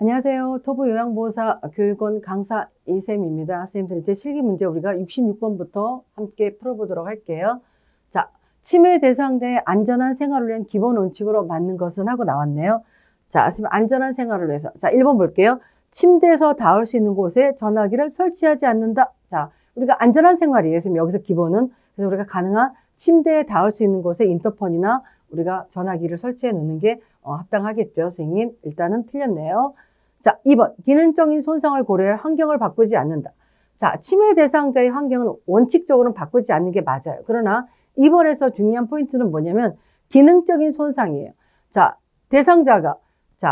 안녕하세요. 토부 요양보호사 교육원 강사 이쌤입니다. 선생님들 이제 실기 문제 우리가 66번부터 함께 풀어보도록 할게요. 자, 치매 대상자의 안전한 생활을 위한 기본 원칙으로 맞는 것은 하고 나왔네요. 자, 지금 안전한 생활을 위해서. 자, 1번 볼게요. 침대에서 닿을 수 있는 곳에 전화기를 설치하지 않는다. 자, 우리가 안전한 생활이에요. 지금 여기서 기본은. 그래서 우리가 가능한 침대에 닿을 수 있는 곳에 인터폰이나 우리가 전화기를 설치해 놓는 게 합당하겠죠. 선생님, 일단은 틀렸네요. 자, 2번. 기능적인 손상을 고려해 환경을 바꾸지 않는다. 자, 치매 대상자의 환경은 원칙적으로는 바꾸지 않는 게 맞아요. 그러나 2번에서 중요한 포인트는 뭐냐면 기능적인 손상이에요. 자, 대상자가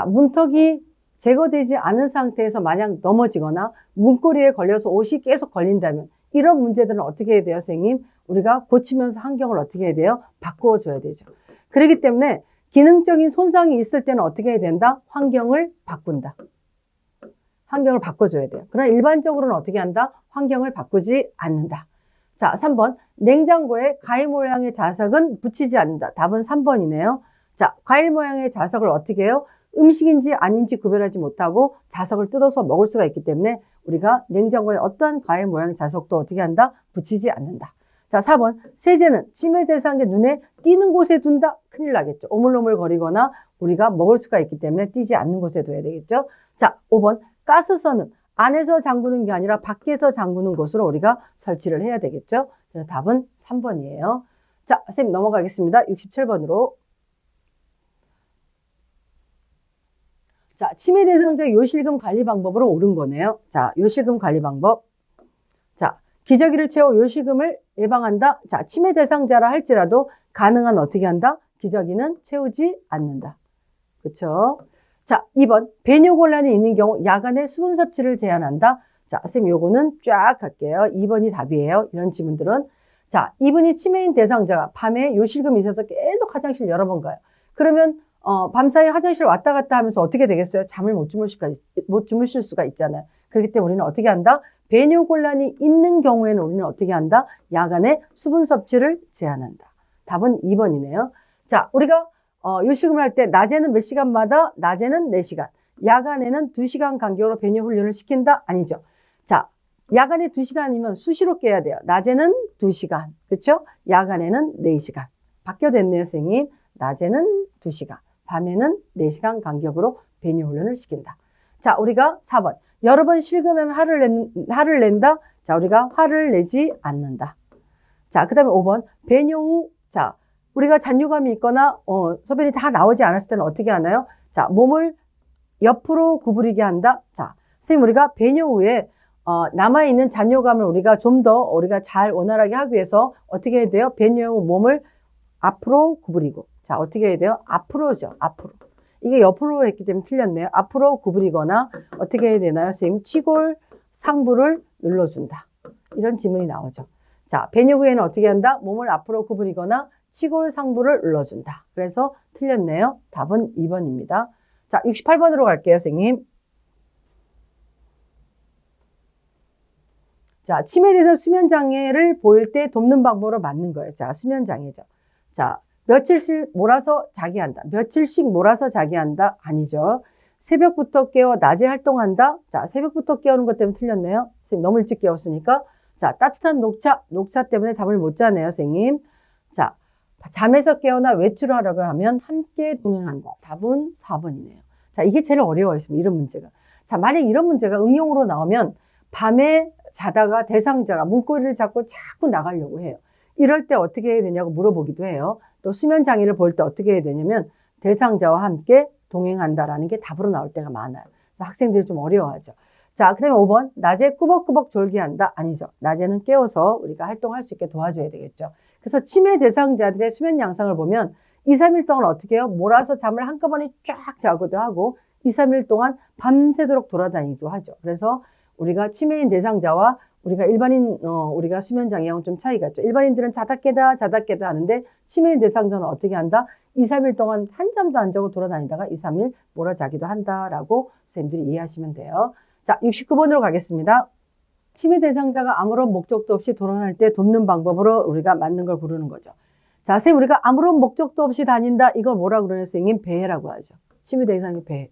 문턱이 제거되지 않은 상태에서 만약 넘어지거나 문고리에 걸려서 옷이 계속 걸린다면 이런 문제들은 어떻게 해야 돼요, 선생님? 우리가 고치면서 환경을 어떻게 해야 돼요? 바꾸어줘야 되죠. 그렇기 때문에 기능적인 손상이 있을 때는 어떻게 해야 된다? 환경을 바꾼다. 환경을 바꿔줘야 돼요. 그러나 일반적으로는 어떻게 한다? 환경을 바꾸지 않는다. 자, 3번. 냉장고에 과일 모양의 자석은 붙이지 않는다. 답은 3번이네요. 자, 과일 모양의 자석을 어떻게 해요? 음식인지 아닌지 구별하지 못하고 자석을 뜯어서 먹을 수가 있기 때문에 우리가 냉장고에 어떠한 과일 모양의 자석도 어떻게 한다? 붙이지 않는다. 자, 4번. 세제는 치매 대상자 눈에 띄는 곳에 둔다? 큰일 나겠죠. 오물오물거리거나 우리가 먹을 수가 있기 때문에 띄지 않는 곳에 둬야 되겠죠. 자, 5번. 가스선은 안에서 잠그는 게 아니라 밖에서 잠그는 곳으로 우리가 설치를 해야 되겠죠. 그래서 답은 3번이에요. 자, 선생님 넘어가겠습니다. 67번으로. 자, 치매 대상자 요실금 관리 방법으로 옳은 거네요. 자, 요실금 관리 방법. 자, 기저귀를 채워 요실금을 예방한다. 자, 치매 대상자라 할지라도 가능한 어떻게 한다? 기저귀는 채우지 않는다. 그렇죠? 자, 2번. 배뇨곤란이 있는 경우 야간에 수분 섭취를 제한한다. 자, 선생님 요거는 쫙 할게요. 2번이 답이에요. 이런 질문들은. 자, 이분이 치매인 대상자가 밤에 요실금이 있어서 계속 화장실 여러 번 가요. 그러면 밤사이 화장실 왔다 갔다 하면서 어떻게 되겠어요? 잠을 못 주무실 수가 있잖아요. 그렇기 때문에 우리는 어떻게 한다? 배뇨곤란이 있는 경우에는 우리는 어떻게 한다? 야간에 수분 섭취를 제한한다. 답은 2번이네요. 자, 우리가 요식음을 할 때 낮에는 몇 시간마다? 낮에는 4시간, 야간에는 2시간 간격으로 배뇨 훈련을 시킨다? 아니죠. 자, 야간에 2시간이면 수시로 깨야 돼요. 낮에는 2시간, 그렇죠? 야간에는 4시간. 바뀌어졌네요, 선생님. 낮에는 2시간, 밤에는 4시간 간격으로 배뇨 훈련을 시킨다. 자, 우리가 4번. 여러 번 실금하면 화를 낸다? 자, 우리가 화를 내지 않는다. 자, 그 다음에 5번. 배뇨 후, 자, 우리가 잔뇨감이 있거나 소변이 다 나오지 않았을 때는 어떻게 하나요? 자, 몸을 옆으로 구부리게 한다. 자, 선생님 우리가 배뇨 후에 남아있는 잔뇨감을 우리가 좀 더 우리가 잘 원활하게 하기 위해서 어떻게 해야 돼요? 배뇨 후 몸을 앞으로 구부리고. 자, 어떻게 해야 돼요? 앞으로죠. 앞으로. 이게 옆으로 했기 때문에 틀렸네요. 앞으로 구부리거나 어떻게 해야 되나요? 선생님 치골 상부를 눌러준다. 이런 지문이 나오죠. 자, 배뇨 후에는 어떻게 한다? 몸을 앞으로 구부리거나 치골 상부를 눌러준다. 그래서 틀렸네요. 답은 2번입니다. 자, 68번으로 갈게요, 선생님. 자, 치매에 대해서 수면장애를 보일 때 돕는 방법으로 맞는 거예요. 자, 수면장애죠. 자, 며칠씩 몰아서 자게 한다. 며칠씩 몰아서 자게 한다. 아니죠. 새벽부터 깨워 낮에 활동한다. 자, 새벽부터 깨우는 것 때문에 틀렸네요. 선생님 너무 일찍 깨웠으니까. 자, 따뜻한 녹차 때문에 잠을 못 자네요, 선생님. 자, 잠에서 깨어나 외출을 하려고 하면 함께 동행한다. 답은 4번이네요. 자, 이게 제일 어려워요, 이런 문제가. 자, 만약 이런 문제가 응용으로 나오면 밤에 자다가 대상자가 문고리를 잡고 자꾸 나가려고 해요. 이럴 때 어떻게 해야 되냐고 물어보기도 해요. 또 수면장애를 볼 때 어떻게 해야 되냐면 대상자와 함께 동행한다라는 게 답으로 나올 때가 많아요. 학생들이 좀 어려워하죠. 자, 그 다음에 5번. 낮에 꾸벅꾸벅 졸기한다. 아니죠. 낮에는 깨워서 우리가 활동할 수 있게 도와줘야 되겠죠. 그래서 치매 대상자들의 수면 양상을 보면 2, 3일 동안 어떻게 해요? 몰아서 잠을 한꺼번에 쫙 자기도 하고 2, 3일 동안 밤새도록 돌아다니기도 하죠. 그래서 우리가 치매인 대상자와 우리가 일반인 우리가 수면장애하고는 좀 차이가 있죠. 일반인들은 자다 깨다 하는데 치매인 대상자는 어떻게 한다? 2, 3일 동안 한잠도 안 자고 돌아다니다가 2, 3일 몰아자기도 한다라고 선생님들이 이해하시면 돼요. 자, 69번으로 가겠습니다. 치매 대상자가 아무런 목적도 없이 돌아다닐 때 돕는 방법으로 우리가 맞는 걸 부르는 거죠. 자, 선생님 우리가 아무런 목적도 없이 다닌다. 이걸 뭐라 그러냐, 선생님? 배회라고 하죠. 치매 대상이 배.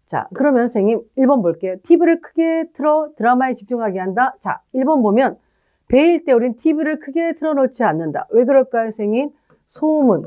자, 그러면 선생님 1번 볼게요. TV를 크게 틀어 드라마에 집중하게 한다. 자, 1번 보면 배일 때 우린 TV를 크게 틀어놓지 않는다. 왜 그럴까요, 선생님? 소음은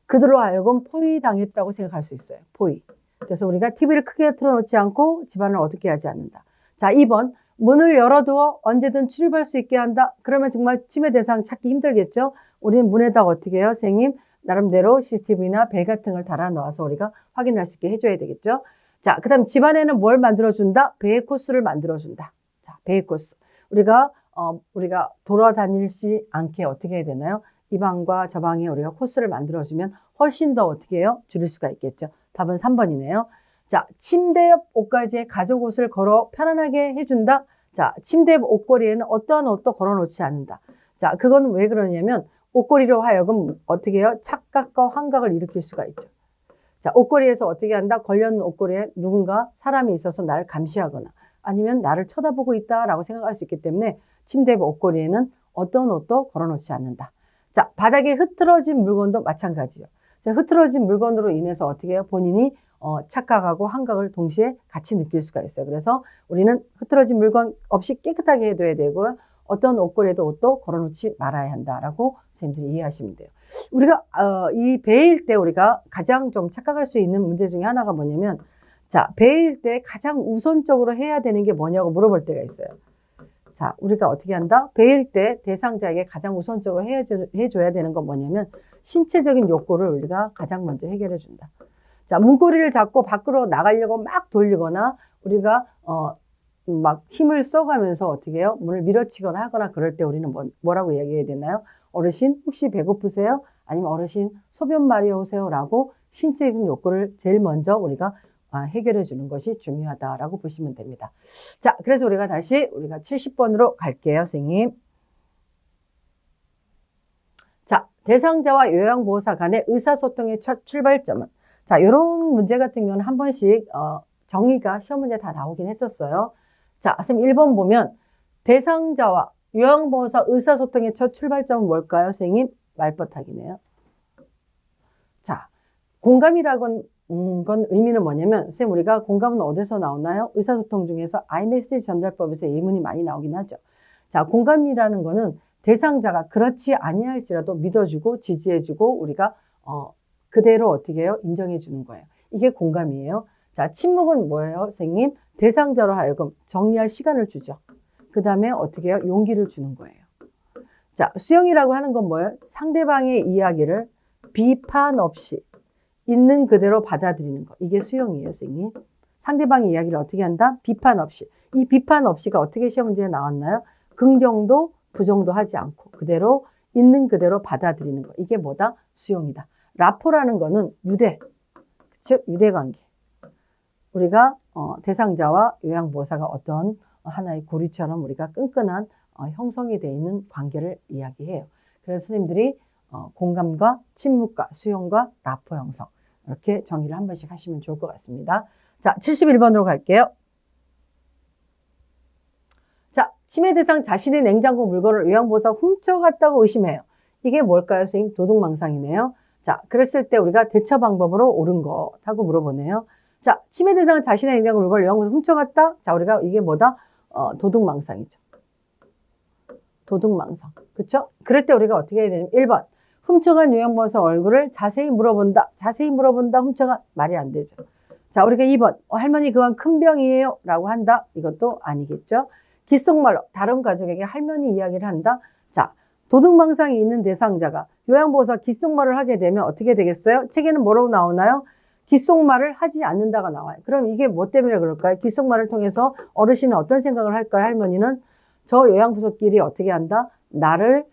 그들로 하여금 포위당했다고 생각할 수 있어요. 포위. 그래서 우리가 TV를 크게 틀어놓지 않고 집안을 어둡게 하지 않는다. 자, 2번. 문을 열어두어 언제든 출입할 수 있게 한다. 그러면 정말 침해 대상 찾기 힘들겠죠? 우리는 문에다 어떻게 해요, 선생님? 나름대로 CCTV나 벨 같은 걸 달아 놓아서 우리가 확인할 수 있게 해줘야 되겠죠? 자, 그 다음 집안에는 뭘 만들어준다? 배의 코스를 만들어준다. 자, 배의 코스. 우리가 돌아다니지 않게 어떻게 해야 되나요? 이 방과 저 방에 우리가 코스를 만들어주면 훨씬 더 어떻게 해요? 줄일 수가 있겠죠. 답은 3번이네요. 자, 침대 옆 옷가지에 가족 옷을 걸어 편안하게 해준다. 자, 침대 옆 옷걸이에는 어떠한 옷도 걸어놓지 않는다. 자, 그건 왜 그러냐면 옷걸이로 하여금 어떻게 해요? 착각과 환각을 일으킬 수가 있죠. 자, 옷걸이에서 어떻게 한다? 걸려있는 옷걸이에 누군가 사람이 있어서 나를 감시하거나 아니면 나를 쳐다보고 있다라고 생각할 수 있기 때문에 침대 옆 옷걸이에는 어떤 옷도 걸어놓지 않는다. 자, 바닥에 흐트러진 물건도 마찬가지예요. 자, 흐트러진 물건으로 인해서 어떻게 해요? 본인이 착각하고 환각을 동시에 같이 느낄 수가 있어요. 그래서 우리는 흐트러진 물건 없이 깨끗하게 해둬야 되고요. 어떤 옷걸이에도 옷도 걸어놓지 말아야 한다라고 선생님들이 이해하시면 돼요. 우리가 이 배일 때 우리가 가장 좀 착각할 수 있는 문제 중에 하나가 뭐냐면 자, 배일 때 가장 우선적으로 해야 되는 게 뭐냐고 물어볼 때가 있어요. 자, 우리가 어떻게 한다? 배일 때 대상자에게 가장 우선적으로 해줘야 되는 건 뭐냐면 신체적인 욕구를 우리가 가장 먼저 해결해 준다. 자, 문고리를 잡고 밖으로 나가려고 막 돌리거나 우리가 막 힘을 써가면서 어떻게 해요? 문을 밀어치거나 하거나 그럴 때 우리는 뭐라고 이야기해야 되나요? 어르신 혹시 배고프세요? 아니면 어르신 소변 마려 오세요? 라고 신체적인 욕구를 제일 먼저 우리가 해결해 주는 것이 중요하다라고 보시면 됩니다. 자, 그래서 우리가 다시 70번으로 갈게요, 선생님. 자, 대상자와 요양보호사 간의 의사소통의 첫 출발점은 자, 이런 문제 같은 경우는 한 번씩 정의가 시험 문제 다 나오긴 했었어요. 자, 선생님 1번 보면 대상자와 요양보호사 의사소통의 첫 출발점은 뭘까요, 선생님? 말버타기네요. 자, 공감이라고 건 의미는 뭐냐면 선생님 우리가 공감은 어디서 나오나요? 의사소통 중에서 iMessage 전달법에서 예문이 많이 나오긴 하죠. 자, 공감이라는 거는 대상자가 그렇지 아니할지라도 믿어주고 지지해주고 우리가 그대로 어떻게 해요? 인정해주는 거예요. 이게 공감이에요. 자, 침묵은 뭐예요, 선생님? 대상자로 하여금 정리할 시간을 주죠. 그 다음에 어떻게 해요? 용기를 주는 거예요. 자, 수용이라고 하는 건 뭐예요? 상대방의 이야기를 비판 없이 있는 그대로 받아들이는 거. 이게 수용이에요, 선생님. 상대방의 이야기를 어떻게 한다? 비판 없이. 이 비판 없이가 어떻게 시험 문제에 나왔나요? 긍정도 부정도 하지 않고 그대로 있는 그대로 받아들이는 거. 이게 뭐다? 수용이다. 라포라는 거는 유대, 즉 유대관계. 우리가 대상자와 요양보호사가 어떤 하나의 고리처럼 우리가 끈끈한 형성이 되어 있는 관계를 이야기해요. 그래서 선생님들이 공감과 침묵과 수용과 라포 형성 이렇게 정의를 한 번씩 하시면 좋을 것 같습니다. 자, 71번으로 갈게요. 자, 침해 대상 자신의 냉장고 물건을 요양보호사가 훔쳐갔다고 의심해요. 이게 뭘까요, 선생님? 도둑망상이네요. 자, 그랬을 때 우리가 대처 방법으로 옳은 것 하고 물어보네요. 자, 침해 대상은 자신의 냉장고 물건을 요양보호사가 훔쳐갔다? 자, 우리가 이게 뭐다? 도둑망상이죠. 도둑망상. 그쵸? 그럴 때 우리가 어떻게 해야 되냐면 1번. 훔쳐간 요양보호사 얼굴을 자세히 물어본다. 자세히 물어본다. 훔쳐간 말이 안 되죠. 자, 우리가 2번. 할머니 그건 큰 병이에요. 라고 한다. 이것도 아니겠죠. 귓속말로 다른 가족에게 할머니 이야기를 한다. 자, 도둑망상이 있는 대상자가 요양보호사 귓속말을 하게 되면 어떻게 되겠어요? 책에는 뭐라고 나오나요? 귓속말을 하지 않는다가 나와요. 그럼 이게 뭐 때문에 그럴까요? 귓속말을 통해서 어르신은 어떤 생각을 할까요? 할머니는 저 요양보호사끼리 어떻게 한다? 나를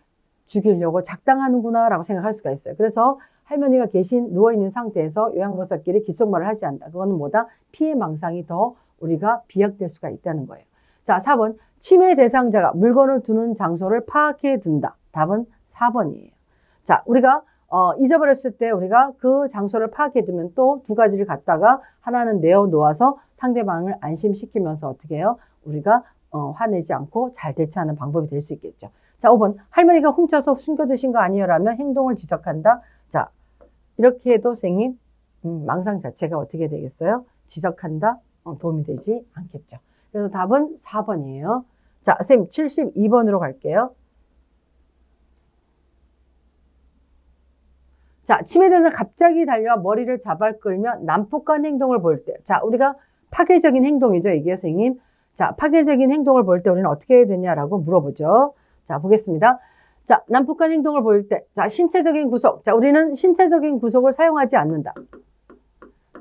죽이려고 작당하는구나 라고 생각할 수가 있어요. 그래서 할머니가 누워있는 상태에서 요양보호사끼리 귓속말을 하지 않는다. 그거는 뭐다? 피해망상이 더 우리가 비약될 수가 있다는 거예요. 자, 4번. 침해 대상자가 물건을 두는 장소를 파악해 둔다. 답은 4번이에요. 자, 우리가 잊어버렸을 때 우리가 그 장소를 파악해 두면 또 두 가지를 갖다가 하나는 내어놓아서 상대방을 안심시키면서 어떻게 해요? 우리가 화내지 않고 잘 대처하는 방법이 될 수 있겠죠. 자, 5번. 할머니가 훔쳐서 숨겨두신 거 아니에요? 라면 행동을 지적한다. 자, 이렇게 해도 선생님 망상 자체가 어떻게 되겠어요? 지적한다? 도움이 되지 않겠죠. 그래서 답은 4번이에요. 자, 쌤 72번으로 갈게요. 자, 치매대는 갑자기 달려와 머리를 잡아 끌며 난폭한 행동을 보일 때. 자, 우리가 파괴적인 행동이죠, 이게 선생님. 자, 파괴적인 행동을 보일 때 우리는 어떻게 해야 되냐라고 물어보죠. 자, 보겠습니다. 자, 난폭한 행동을 보일 때. 자, 신체적인 구속. 자, 우리는 신체적인 구속을 사용하지 않는다.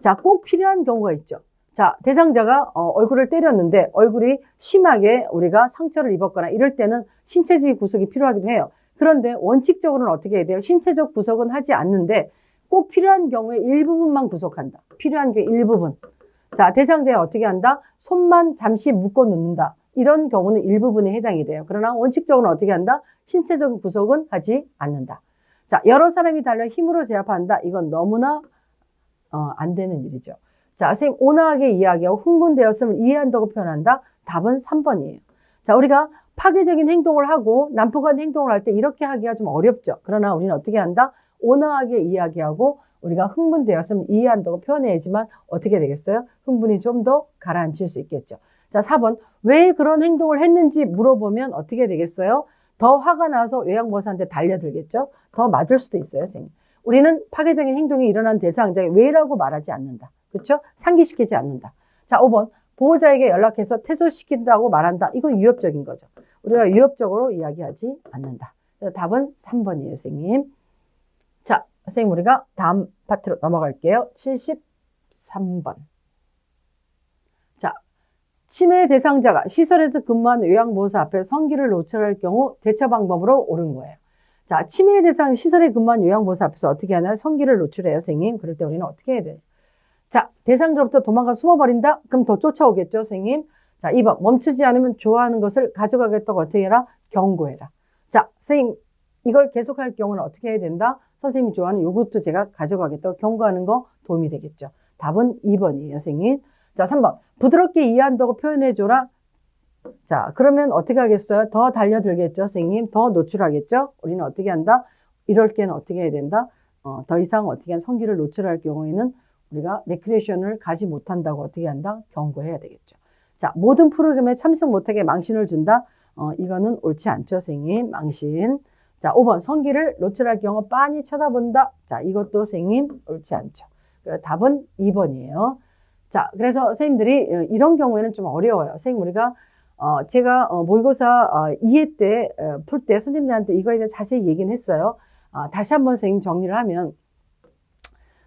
자, 꼭 필요한 경우가 있죠. 자, 대상자가 얼굴을 때렸는데 얼굴이 심하게 우리가 상처를 입었거나 이럴 때는 신체적인 구속이 필요하기도 해요. 그런데 원칙적으로는 어떻게 해야 돼요? 신체적 구속은 하지 않는데 꼭 필요한 경우에 일부분만 구속한다. 필요한 게 일부분. 자, 대상자에 어떻게 한다? 손만 잠시 묶어 놓는다. 이런 경우는 일부분에 해당이 돼요. 그러나 원칙적으로는 어떻게 한다? 신체적 구속은 하지 않는다. 자, 여러 사람이 달려 힘으로 제압한다. 이건 너무나 안 되는 일이죠. 자, 선생님 온화하게 이야기하고 흥분되었음을 이해한다고 표현한다. 답은 3번이에요. 자, 우리가 파괴적인 행동을 하고 난폭한 행동을 할 때 이렇게 하기가 좀 어렵죠. 그러나 우리는 어떻게 한다? 온화하게 이야기하고 우리가 흥분되었음을 이해한다고 표현해야지만 어떻게 되겠어요? 흥분이 좀 더 가라앉힐 수 있겠죠. 자, 4번. 왜 그런 행동을 했는지 물어보면 어떻게 되겠어요? 더 화가 나서 요양보호사한테 달려들겠죠. 더 맞을 수도 있어요, 선생님. 우리는 파괴적인 행동이 일어난 대상자에 왜라고 말하지 않는다. 그렇죠? 상기시키지 않는다. 자, 5번. 보호자에게 연락해서 퇴소시킨다고 말한다. 이건 위협적인 거죠. 우리가 위협적으로 이야기하지 않는다. 그래서 답은 3번이에요, 선생님. 자, 선생님 우리가 다음 파트로 넘어갈게요. 73번. 자, 치매 대상자가 시설에서 근무하는 요양보호사 앞에 성기를 노출할 경우 대처 방법으로 옳은 거예요. 자, 치매 대상 시설에 근무하는 요양보호사 앞에서 어떻게 하나요? 성기를 노출해요, 선생님. 그럴 때 우리는 어떻게 해야 돼요? 자, 대상자로부터 도망가 숨어버린다? 그럼 더 쫓아오겠죠, 선생님? 자, 2번. 멈추지 않으면 좋아하는 것을 가져가겠다고 어떻게 해라? 경고해라. 자, 선생님, 이걸 계속할 경우는 어떻게 해야 된다? 선생님이 좋아하는 요것도 제가 가져가겠다고 경고하는 거 도움이 되겠죠. 답은 2번이에요, 선생님. 자, 3번. 부드럽게 이해한다고 표현해줘라. 자, 그러면 어떻게 하겠어요? 더 달려들겠죠, 선생님? 더 노출하겠죠? 우리는 어떻게 한다? 이럴 때는 어떻게 해야 된다? 더 이상 어떻게 한 성기를 노출할 경우에는 우리가 레크레이션을 가지 못한다고 어떻게 한다? 경고해야 되겠죠. 자, 모든 프로그램에 참석 못하게 망신을 준다? 이거는 옳지 않죠, 선생님. 망신. 자, 5번. 성기를 노출할 경우 빤히 쳐다본다? 자, 이것도 선생님 옳지 않죠. 답은 2번이에요. 자, 그래서 선생님들이 이런 경우에는 좀 어려워요. 선생님, 우리가 제가 모의고사 2회 때 풀 때 선생님들한테 이거에 대해 자세히 얘기는 했어요. 다시 한번 선생님 정리를 하면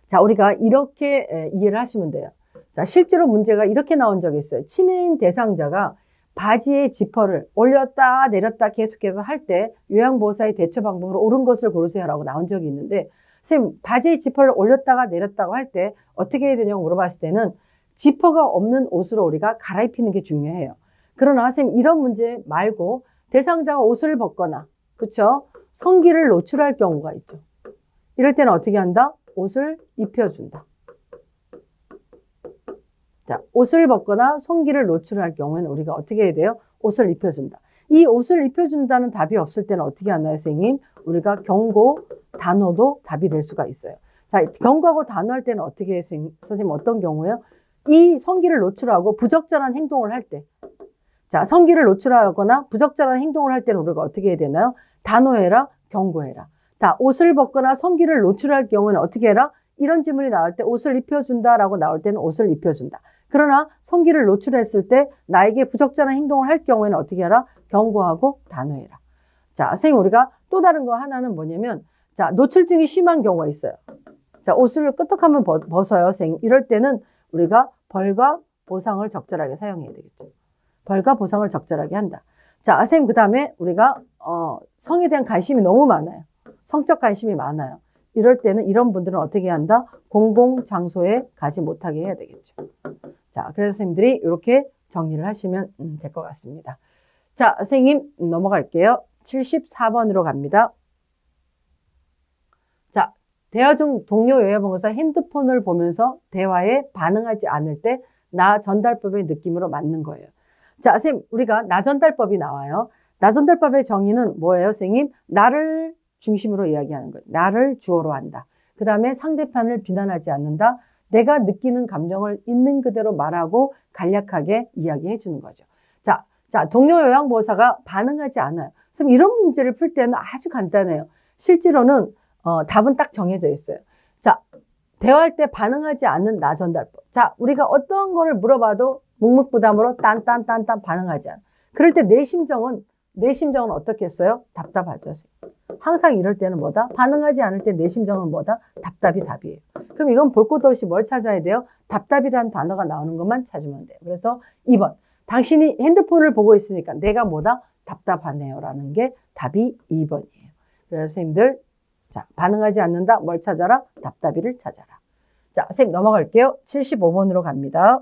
자, 우리가 이렇게 이해를 하시면 돼요. 자, 실제로 문제가 이렇게 나온 적이 있어요. 치매인 대상자가 바지의 지퍼를 올렸다 내렸다 계속해서 할 때 요양보호사의 대처 방법으로 옳은 것을 고르세요라고 나온 적이 있는데 선생님, 바지의 지퍼를 올렸다가 내렸다고 할 때 어떻게 해야 되냐고 물어봤을 때는 지퍼가 없는 옷으로 우리가 갈아입히는 게 중요해요. 그러나 선생님, 이런 문제 말고 대상자가 옷을 벗거나 그렇죠? 성기를 노출할 경우가 있죠. 이럴 때는 어떻게 한다? 옷을 입혀준다. 자, 옷을 벗거나 성기를 노출할 경우에는 우리가 어떻게 해야 돼요? 옷을 입혀준다. 이 옷을 입혀준다는 답이 없을 때는 어떻게 하나요, 선생님? 우리가 경고, 단호도 답이 될 수가 있어요. 자, 경고하고 단호할 때는 어떻게 해요, 선생님? 어떤 경우예요? 이 성기를 노출하고 부적절한 행동을 할 때. 자, 성기를 노출하거나 부적절한 행동을 할 때는 우리가 어떻게 해야 되나요? 단호해라, 경고해라. 자, 옷을 벗거나 성기를 노출할 경우는 어떻게 해라? 이런 질문이 나올 때 옷을 입혀준다라고 나올 때는 옷을 입혀준다. 그러나 성기를 노출했을 때 나에게 부적절한 행동을 할 경우에는 어떻게 해라? 경고하고 단호해라. 자, 선생님 우리가 또 다른 거 하나는 뭐냐면 자, 노출증이 심한 경우가 있어요. 자, 옷을 끄떡하면 벗어요, 선생님. 이럴 때는 우리가 벌과 보상을 적절하게 사용해야 되겠죠. 벌과 보상을 적절하게 한다. 자, 선생님 그 다음에 우리가 성에 대한 관심이 너무 많아요. 성적 관심이 많아요. 이럴 때는 이런 분들은 어떻게 한다? 공공장소에 가지 못하게 해야 되겠죠. 자, 그래서 선생님들이 이렇게 정리를 하시면 될 것 같습니다. 자, 선생님 넘어갈게요. 74번으로 갑니다. 자, 대화 중 동료 요양보호사 핸드폰을 보면서 대화에 반응하지 않을 때 나 전달법의 느낌으로 맞는 거예요. 자, 선생님 우리가 나 전달법이 나와요. 나 전달법의 정의는 뭐예요, 선생님? 나를 중심으로 이야기하는 거예요. 나를 주어로 한다. 그 다음에 상대편을 비난하지 않는다. 내가 느끼는 감정을 있는 그대로 말하고 간략하게 이야기해 주는 거죠. 자, 동료 요양보호사가 반응하지 않아요. 그럼 이런 문제를 풀 때는 아주 간단해요. 실제로는 답은 딱 정해져 있어요. 자, 대화할 때 반응하지 않는 나 전달법. 자, 우리가 어떠한 거를 물어봐도 묵묵부담으로 딴딴딴딴 반응하지 않아. 그럴 때 내 심정은 어떻게 했어요? 답답하죠. 항상 이럴 때는 뭐다? 반응하지 않을 때 내 심정은 뭐다? 답답이 답이에요. 그럼 이건 볼 것도 없이 뭘 찾아야 돼요? 답답이라는 단어가 나오는 것만 찾으면 돼요. 그래서 2번. 당신이 핸드폰을 보고 있으니까 내가 뭐다? 답답하네요. 라는 게 답이 2번이에요. 그래서 선생님들, 자, 반응하지 않는다. 뭘 찾아라? 답답이를 찾아라. 자, 선생님 넘어갈게요. 75번으로 갑니다.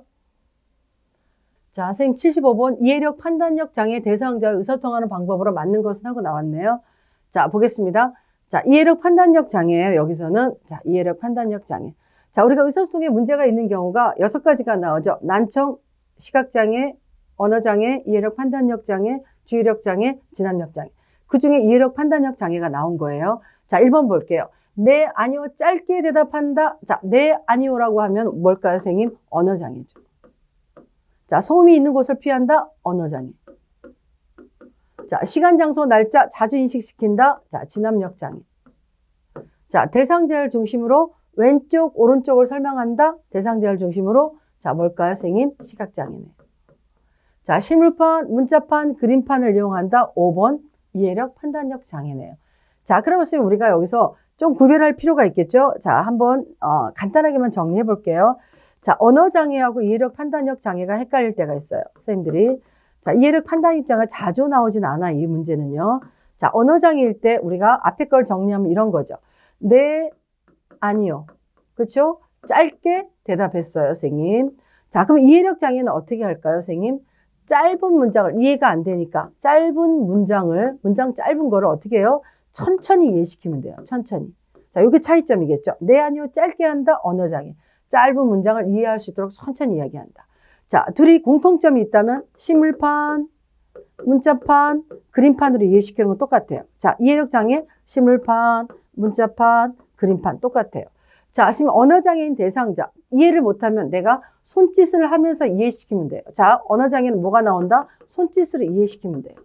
자, 선생님 75번 이해력 판단력 장애 대상자와 의사소통하는 방법으로 맞는 것은 하고 나왔네요. 자, 보겠습니다. 자, 이해력 판단력 장애예요. 여기서는 자, 이해력 판단력 장애. 자, 우리가 의사소통에 문제가 있는 경우가 6가지가 나오죠. 난청, 시각장애, 언어장애, 이해력 판단력 장애, 주의력 장애, 진압력 장애. 그 중에 이해력 판단력 장애가 나온 거예요. 자, 1번 볼게요. 네, 아니요, 짧게 대답한다. 자, 네, 아니요라고 하면 뭘까요, 선생님? 언어장애죠. 자, 소음이 있는 곳을 피한다. 언어장애. 자, 시간, 장소, 날짜 자주 인식시킨다. 자, 진압력 장애. 자, 대상자를 중심으로 왼쪽, 오른쪽을 설명한다. 대상자를 중심으로 자, 뭘까요, 선생님? 시각장애네. 자, 실물판, 문자판, 그림판을 이용한다. 5번 이해력 판단력 장애네요. 자, 그러면 선생님 우리가 여기서 좀 구별할 필요가 있겠죠? 자, 한번 간단하게만 정리해 볼게요. 자, 언어장애하고 이해력 판단력 장애가 헷갈릴 때가 있어요. 선생님들이. 자, 이해력 판단력 장애가 자주 나오진 않아, 이 문제는요. 자, 언어장애일 때 우리가 앞에 걸 정리하면 이런 거죠. 네, 아니요. 그렇죠? 짧게 대답했어요, 선생님. 자, 그럼 이해력 장애는 어떻게 할까요, 선생님? 짧은 문장을, 이해가 안 되니까 짧은 문장 짧은 거를 어떻게 해요? 천천히 이해시키면 돼요. 천천히. 자, 이게 차이점이겠죠. 네, 아니요. 짧게 한다. 언어장애. 짧은 문장을 이해할 수 있도록 천천히 이야기한다. 자, 둘이 공통점이 있다면 실물판, 문자판, 그림판으로 이해시키는 건 똑같아요. 자, 이해력 장애, 실물판, 문자판, 그림판 똑같아요. 자, 지금 언어장애인 대상자 이해를 못하면 내가 손짓을 하면서 이해시키면 돼요. 자, 언어장애는 뭐가 나온다? 손짓으로 이해시키면 돼요.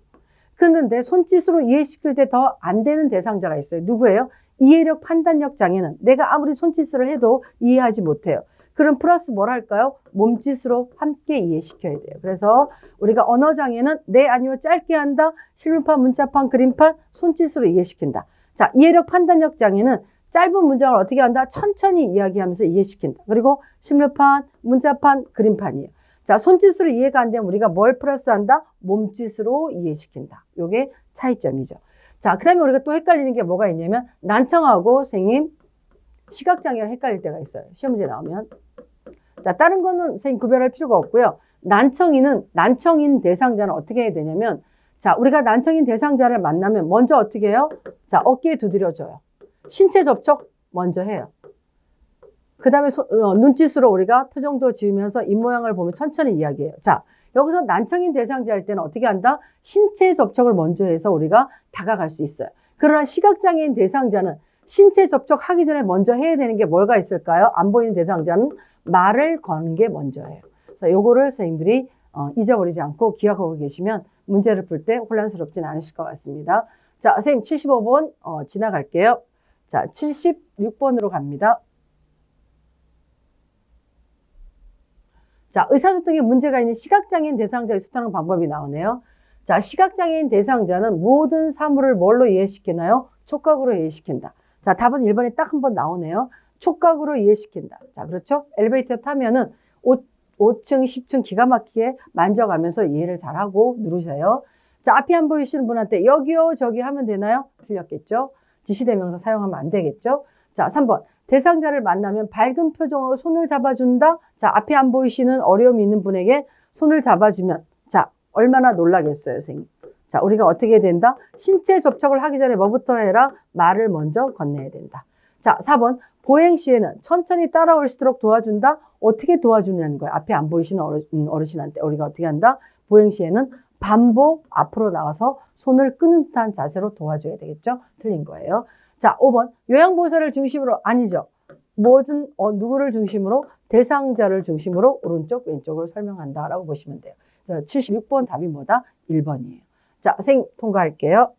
그런데 손짓으로 이해시킬 때 더 안 되는 대상자가 있어요. 누구예요? 이해력 판단력 장애는 내가 아무리 손짓으로 해도 이해하지 못해요. 그럼 플러스 뭘 할까요? 몸짓으로 함께 이해시켜야 돼요. 그래서 우리가 언어장애는 네, 아니요, 짧게 한다. 실물판, 문자판, 그림판, 손짓으로 이해시킨다. 자, 이해력 판단력 장애는 짧은 문장을 어떻게 한다? 천천히 이야기하면서 이해시킨다. 그리고 실물판, 문자판, 그림판이에요. 자, 손짓으로 이해가 안 되면 우리가 뭘 플러스한다? 몸짓으로 이해시킨다. 요게 차이점이죠. 자, 그 다음에 우리가 또 헷갈리는 게 뭐가 있냐면 난청하고 선생님 시각장애가 헷갈릴 때가 있어요. 시험 문제 나오면. 자, 다른 거는 선생님 구별할 필요가 없고요. 난청인 대상자는 어떻게 해야 되냐면 자, 우리가 난청인 대상자를 만나면 먼저 어떻게 해요? 자, 어깨에 두드려줘요. 신체 접촉 먼저 해요. 그 다음에 눈짓으로 우리가 표정도 지으면서 입모양을 보면 천천히 이야기해요. 자, 여기서 난청인 대상자일 때는 어떻게 한다? 신체 접촉을 먼저 해서 우리가 다가갈 수 있어요. 그러나 시각장애인 대상자는 신체 접촉하기 전에 먼저 해야 되는 게 뭐가 있을까요? 안 보이는 대상자는 말을 거는 게 먼저예요. 그래서 요거를 선생님들이 잊어버리지 않고 기억하고 계시면 문제를 풀 때 혼란스럽진 않으실 것 같습니다. 자, 선생님 75번 지나갈게요. 자, 76번으로 갑니다. 자, 의사소통에 문제가 있는 시각장애인 대상자의 소통하는 방법이 나오네요. 자, 시각장애인 대상자는 모든 사물을 뭘로 이해시키나요? 촉각으로 이해시킨다. 자, 답은 1번에 딱 한 번 나오네요. 촉각으로 이해시킨다. 자, 그렇죠? 엘리베이터 타면은 5층, 10층 기가 막히게 만져가면서 이해를 잘하고 누르세요. 자, 앞이 안 보이시는 분한테 여기요, 저기 하면 되나요? 틀렸겠죠? 지시대명사 사용하면 안 되겠죠? 자, 3번. 대상자를 만나면 밝은 표정으로 손을 잡아준다. 자, 앞이 안 보이시는 어려움이 있는 분에게 손을 잡아주면 자, 얼마나 놀라겠어요, 선생님. 자, 우리가 어떻게 해야 된다? 신체 접촉을 하기 전에 뭐부터 해라? 말을 먼저 건네야 된다. 자, 4번. 보행 시에는 천천히 따라올 수 있도록 도와준다. 어떻게 도와주냐는 거예요. 앞에 안 보이시는 어르신한테 우리가 어떻게 한다? 보행 시에는 반복 앞으로 나와서 손을 끄는 듯한 자세로 도와줘야 되겠죠? 틀린 거예요. 자, 5번. 요양보호사를 중심으로 아니죠. 누구를 중심으로? 대상자를 중심으로 오른쪽, 왼쪽을 설명한다라고 보시면 돼요. 76번 답이 뭐다? 1번이에요. 자, 선생님 통과할게요.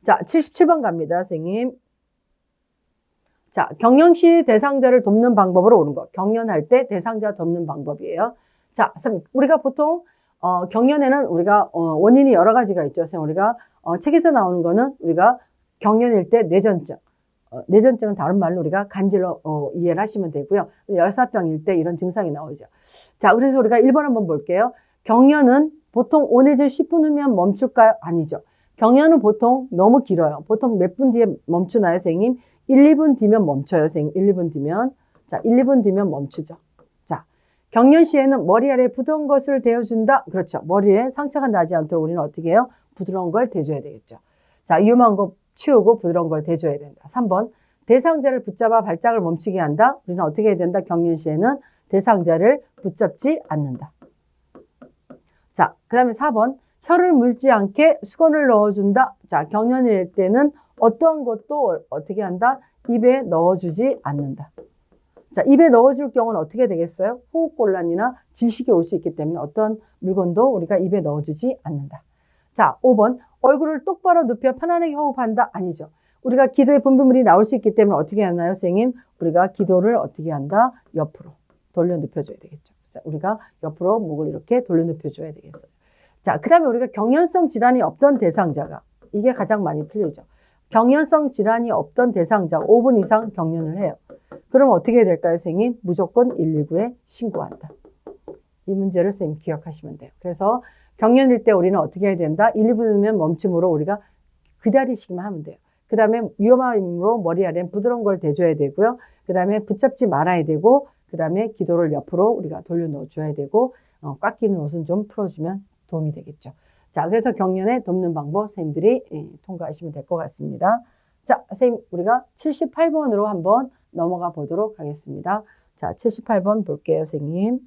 자, 77번 갑니다, 선생님. 자, 경연시 대상자를 돕는 방법으로 옳은 것. 경연할 때 대상자 돕는 방법이에요. 자, 선생님, 우리가 보통 경연에는 우리가 원인이 여러 가지가 있죠. 선생님, 우리가 책에서 나오는 거는 우리가 경연일 때 뇌전증. 뇌전증은 다른 말로 우리가 간질로 이해를 하시면 되고요. 열사병일 때 이런 증상이 나오죠. 자, 그래서 우리가 1번 한번 볼게요. 경연은 보통 5 내지 10분 후면 멈출까요? 아니죠. 경연은 보통 너무 길어요. 보통 몇 분 뒤에 멈추나요, 선생님? 1, 2분 뒤면 멈춰요, 선생님. 1, 2분 뒤면. 자, 1, 2분 뒤면 멈추죠. 자, 경연 시에는 머리 아래 부드러운 것을 대어준다. 그렇죠. 머리에 상처가 나지 않도록 우리는 어떻게 해요? 부드러운 걸 대줘야 되겠죠. 자, 위험한 거 치우고 부드러운 걸 대줘야 된다. 3번, 대상자를 붙잡아 발작을 멈추게 한다. 우리는 어떻게 해야 된다? 경연 시에는 대상자를 붙잡지 않는다. 자, 그 다음에 4번, 혀를 물지 않게 수건을 넣어준다. 자, 경연일 때는 어떠한 것도 어떻게 한다? 입에 넣어주지 않는다. 자, 입에 넣어줄 경우는 어떻게 되겠어요? 호흡곤란이나 질식이 올 수 있기 때문에 어떤 물건도 우리가 입에 넣어주지 않는다. 자, 5번, 얼굴을 똑바로 눕혀 편안하게 호흡한다. 아니죠. 우리가 기도의 분비물이 나올 수 있기 때문에 어떻게 하나요, 선생님? 우리가 기도를 어떻게 한다? 옆으로 돌려 눕혀줘야 되겠죠. 우리가 옆으로 목을 이렇게 돌려 눕혀줘야 되겠어요. 자, 그 다음에 우리가 경연성 질환이 없던 대상자가, 이게 가장 많이 틀리죠. 경연성 질환이 없던 대상자 5분 이상 경연을 해요. 그럼 어떻게 해야 될까요, 선생님? 무조건 119에 신고한다. 이 문제를 선생님 기억하시면 돼요. 그래서 경연일 때 우리는 어떻게 해야 된다? 1, 2분이면 멈춤으로 우리가 기다리시기만 하면 돼요. 그 다음에 위험함으로 머리 아래는 부드러운 걸 대줘야 되고요. 그 다음에 붙잡지 말아야 되고, 그 다음에 기도를 옆으로 우리가 돌려놓아줘야 되고, 꽉 끼는 옷은 좀 풀어주면 도움이 되겠죠. 자, 그래서 경연에 돕는 방법 선생님들이 통과하시면 될 것 같습니다. 자, 선생님, 우리가 78번으로 한번 넘어가 보도록 하겠습니다. 자, 78번 볼게요, 선생님.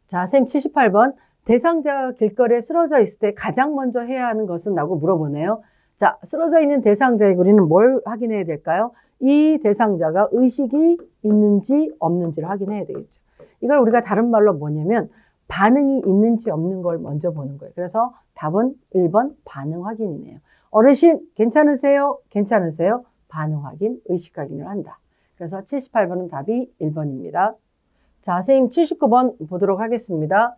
자, 선생님 78번. 대상자가 길거리에 쓰러져 있을 때 가장 먼저 해야 하는 것은? 라고 물어보네요. 자, 쓰러져 있는 대상자에게 우리는 뭘 확인해야 될까요? 이 대상자가 의식이 있는지 없는지를 확인해야 되겠죠. 이걸 우리가 다른 말로 뭐냐면 반응이 있는지 없는 걸 먼저 보는 거예요. 그래서 답은 1번 반응 확인이네요. 어르신 괜찮으세요? 괜찮으세요? 반응 확인, 의식 확인을 한다. 그래서 78번은 답이 1번입니다. 자, 선생님 79번 보도록 하겠습니다.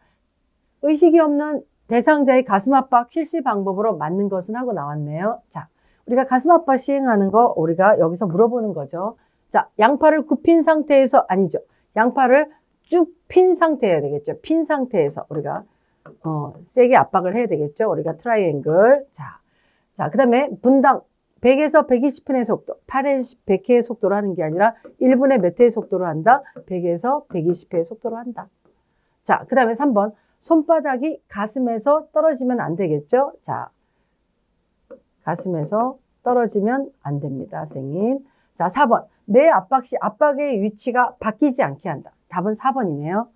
의식이 없는 대상자의 가슴 압박 실시 방법으로 맞는 것은? 하고 나왔네요. 자, 우리가 가슴 압박 시행하는 거 우리가 여기서 물어보는 거죠. 자, 양팔을 굽힌 상태에서, 아니죠. 양팔을 쭉 핀 상태여야 되겠죠. 핀 상태에서 우리가 세게 압박을 해야 되겠죠. 우리가 트라이앵글. 자, 그 다음에 분당 100에서 120분의 속도, 8에서 100회의 속도로 하는 게 아니라 1분에 몇 회의 속도로 한다? 100에서 120회의 속도로 한다. 자, 그 다음에 3번. 손바닥이 가슴에서 떨어지면 안 되겠죠? 자, 가슴에서 떨어지면 안 됩니다, 선생님. 자, 4번. 내 압박 시 압박의 위치가 바뀌지 않게 한다. 답은 4번이네요.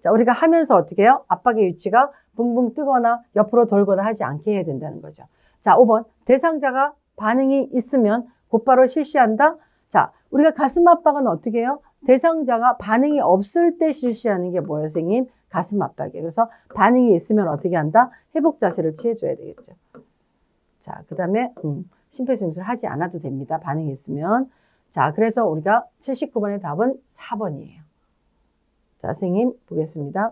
자, 우리가 하면서 어떻게 해요? 압박의 위치가 붕붕 뜨거나 옆으로 돌거나 하지 않게 해야 된다는 거죠. 자, 5번. 대상자가 반응이 있으면 곧바로 실시한다. 자, 우리가 가슴 압박은 어떻게 해요? 대상자가 반응이 없을 때 실시하는 게 뭐예요, 선생님? 가슴 압박이에요. 그래서 반응이 있으면 어떻게 한다? 회복 자세를 취해줘야 되겠죠. 자, 그 다음에 심폐소생술 하지 않아도 됩니다. 반응이 있으면. 자, 그래서 우리가 79번의 답은 4번이에요. 자, 선생님 보겠습니다.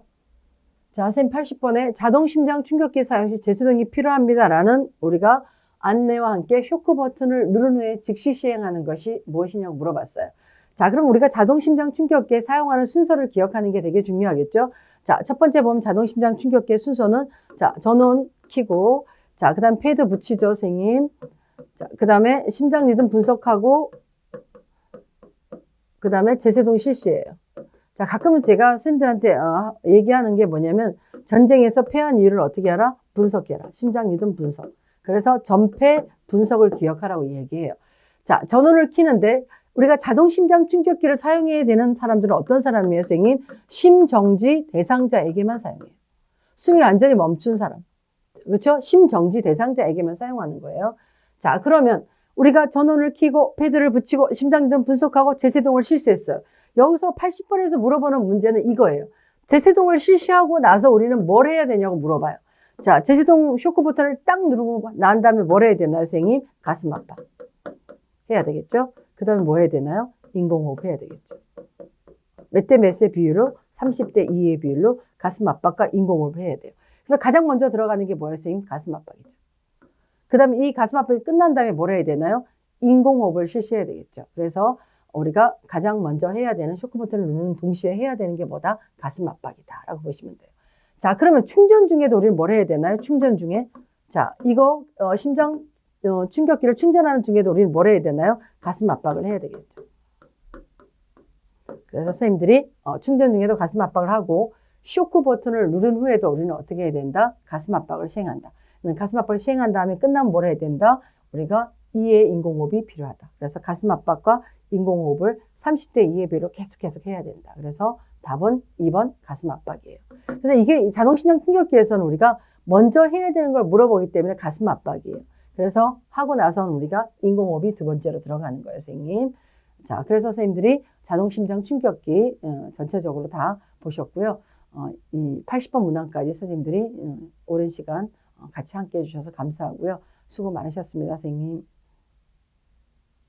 자, 선생님 80번에 자동심장 충격기 사용 시 제수등이 필요합니다. 라는 우리가 안내와 함께 쇼크 버튼을 누른 후에 즉시 시행하는 것이 무엇이냐고 물어봤어요. 자, 그럼 우리가 자동심장 충격기에 사용하는 순서를 기억하는 게 되게 중요하겠죠. 자, 첫 번째 보면 자동심장 충격기의 순서는, 자, 전원 켜고, 자, 그 다음 패드 붙이죠, 선생님. 자, 그 다음에 심장 리듬 분석하고, 그 다음에 제세동 실시예요. 자, 가끔은 제가 선생님들한테 얘기하는 게 뭐냐면, 전쟁에서 패한 이유를 어떻게 알아? 분석해라. 심장 리듬 분석. 그래서 전패 분석을 기억하라고 얘기해요. 자, 전원을 켜는데, 우리가 자동심장 충격기를 사용해야 되는 사람들은 어떤 사람이에요, 선생님? 심정지 대상자에게만 사용해요. 숨이 완전히 멈춘 사람. 그렇죠? 심정지 대상자에게만 사용하는 거예요. 자, 그러면 우리가 전원을 켜고 패드를 붙이고 심장 리듬 분석하고 제세동을 실시했어요. 여기서 80번에서 물어보는 문제는 이거예요. 제세동을 실시하고 나서 우리는 뭘 해야 되냐고 물어봐요. 자, 제세동 쇼크 버튼을 딱 누르고 난 다음에 뭘 해야 되나요, 선생님? 가슴 압박 해야 되겠죠? 그 다음에 뭐 해야 되나요? 인공호흡 해야 되겠죠. 몇 대 몇의 비율로? 30대 2의 비율로 가슴 압박과 인공호흡 해야 돼요. 그래서 가장 먼저 들어가는 게 뭐예요, 선생님? 가슴 압박이죠. 그 다음에 이 가슴 압박이 끝난 다음에 뭘 해야 되나요? 인공호흡을 실시해야 되겠죠. 그래서 우리가 가장 먼저 해야 되는 쇼크 버튼을 누르는 동시에 해야 되는 게 뭐다? 가슴 압박이다 라고 보시면 돼요. 자, 그러면 충전 중에도 우리는 뭘 해야 되나요? 충전 중에. 자, 이거 심장 충격기를 충전하는 중에도 우리는 뭘 해야 되나요? 가슴 압박을 해야 되겠죠. 그래서 선생님들이 충전 중에도 가슴 압박을 하고 쇼크 버튼을 누른 후에도 우리는 어떻게 해야 된다? 가슴 압박을 시행한다. 가슴 압박을 시행한 다음에 끝나면 뭘 해야 된다? 우리가 2의 인공호흡이 필요하다. 그래서 가슴 압박과 인공호흡을 30대 2의 비율로 계속 해야 된다. 그래서 답은 2번 가슴 압박이에요. 그래서 이게 자동심장 충격기에서는 우리가 먼저 해야 되는 걸 물어보기 때문에 가슴 압박이에요. 그래서 하고 나서는 우리가 인공호흡이 두 번째로 들어가는 거예요, 선생님. 자, 그래서 선생님들이 자동심장 충격기 전체적으로 다 보셨고요. 이 80번 문항까지 선생님들이 오랜 시간 같이 함께 해주셔서 감사하고요. 수고 많으셨습니다, 선생님.